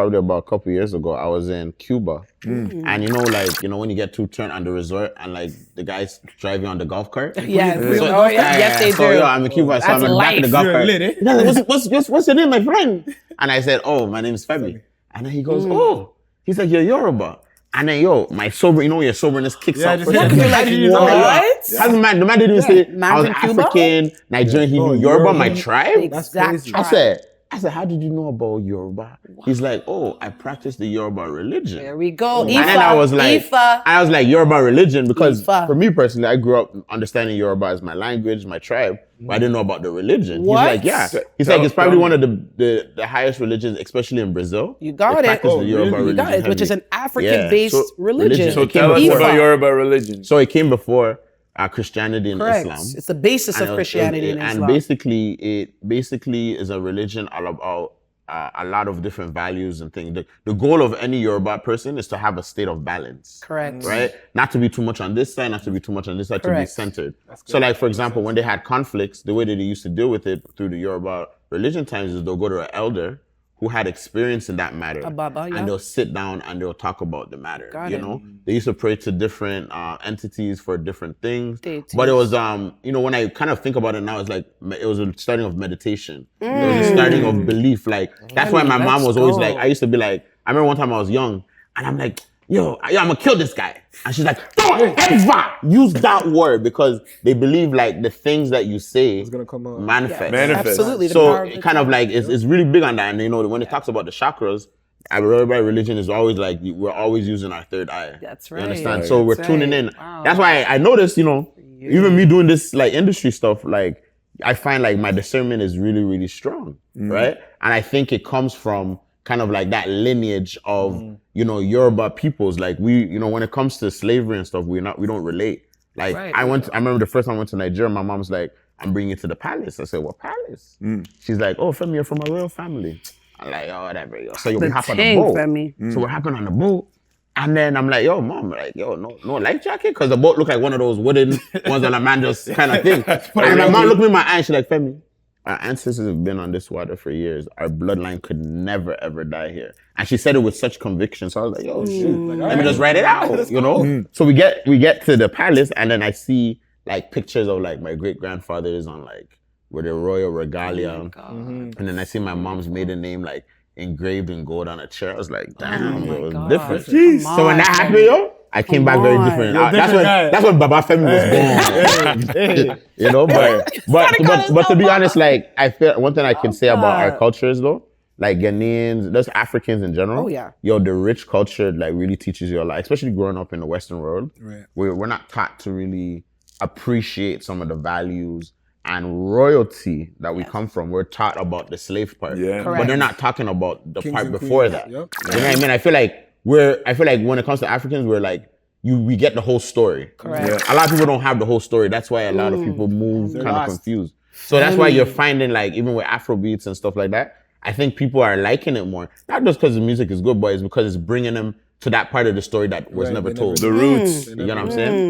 probably about a couple years ago. I was in Cuba, and when you get too turned on the resort, and like the guys drive you on the golf cart. Yes, yes, they do. So I'm in Cuba, so I'm in the back of the golf cart. What's your name, my friend? And I said, oh, my name is Femi. And then he goes, oh, he's like, you're Yoruba. And then, your soberness kicks out. You're like, what? The man didn't even say, I was African, Nigerian, he knew Yoruba, my tribe. That's crazy. I said, how did you know about Yoruba? He's like, oh, I practice the Yoruba religion. There we go. And then I was like, Yoruba religion, because for me personally, I grew up understanding Yoruba as my language, my tribe, but I didn't know about the religion. What? He's like, yeah. He's like, it's probably one of the highest religions, especially in Brazil. You got it. The Yoruba religion. You got it, which is an African-based religion. So tell us about Yoruba religion. So it came before Christianity and Islam. It's the basis of Christianity and Islam. And basically is a religion all about a lot of different values and things. The goal of any Yoruba person is to have a state of balance. Correct. Right? Not to be too much on this side, not to be too much on this side, to be centered. So like, for example, when they had conflicts, the way that they used to deal with it through the Yoruba religion times is they'll go to an elder who had experience in that matter, and they'll sit down and they'll talk about the matter. They used to pray to different entities for different things. But it was, when I kind of think about it now, it's like it was a starting of meditation. It was a starting of belief. Like that's why my mom was always like, I used to be like, I remember one time I was young, and I'm like, yo, I'm gonna kill this guy. And she's like, don't ever use that word, because they believe like the things that you say is gonna come out. Manifest. Absolutely. So it kind of like, it's really big on that. And when it talks about the chakras, Yoruba religion is always like, we're always using our third eye. That's right. You understand? So we're tuning in. Wow. That's why I noticed, even me doing this like industry stuff, like I find like my discernment is really, really strong, right? And I think it comes from kind of like that lineage of, Yoruba peoples. Like we, when it comes to slavery and stuff, we don't relate. Like I remember the first time I went to Nigeria, my mom's like, I'm bringing you to the palace. I said, what palace? She's like, oh, Femi, you're from a royal family. I'm like, oh, whatever. So we hop on the boat. So we're hopping on the boat. And then I'm like, yo, mom, like, yo, no life jacket? Because the boat looked like one of those wooden ones that a man just kind of thing. And my mom looked me in my eye and she's like, Femi, our ancestors have been on this water for years. Our bloodline could never, ever die here. And she said it with such conviction. So I was like, yo, shoot, let me just write it out, So we get to the palace, and then I see like pictures of like my great-grandfathers on like with the royal regalia. And then I see my mom's maiden name like engraved in gold on a chair. I was like, damn, it was different. So when that happened, I came back very different. That's when Baba Femi was born. But to be honest, like I feel one thing I can say about our cultures though, like Ghanaians, just Africans in general. The rich culture like really teaches you a lot, especially growing up in the Western world. We're not taught to really appreciate some of the values and royalty that we come from. We're taught about the slave part, but they're not talking about the part before that. You know what I mean? I feel like when it comes to Africans, we're like, we get the whole story. A lot of people don't have the whole story. That's why a lot of people move kind of confused. So that's why you're finding like, even with Afro beats and stuff like that, I think people are liking it more. Not just because the music is good, but it's because it's bringing them to that part of the story that was never told. The roots. You know what I'm saying?